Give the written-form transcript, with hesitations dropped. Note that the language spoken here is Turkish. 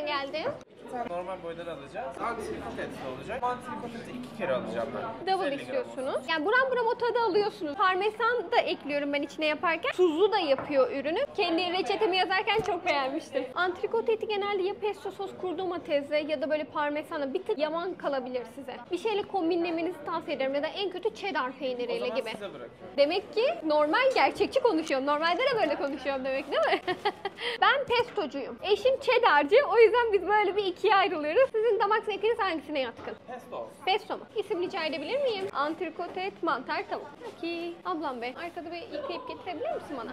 nereden geldi? Normal boydan alacağız. Antrikot etli olacak. Antrikot eti 2 kere alacağım ben. Double 150 gram istiyorsunuz. olsun. Yani buram buram o tadı alıyorsunuz. Parmesan da ekliyorum ben içine yaparken. Tuzlu da yapıyor ürünü. Kendi reçetemi yazarken çok beğenmiştim. Antrikot eti genelde ya pesto sos kuru domatesle ya da böyle parmesanla bir tık yaman kalabilir size. Bir şeyle kombinlemenizi tavsiye ederim. Ya da en kötü cheddar peyniriyle O zaman gibi. size bırakıyorum. Demek ki normal gerçekçi konuşuyorum. Normalde de böyle konuşuyorum demek değil mi? Ben pestocuyum. Eşim cheddarcı. O yüzden biz böyle bir ikiye ayrılıyoruz. Sizin damak zevkiniz hangisine yatkın? Pesto olsun. Pesto mu? İsim rica edebilir miyim? Antrikot et, mantar, tavuk. Peki. Ablam be, arkada bir yıkayıp getirebilir misin bana?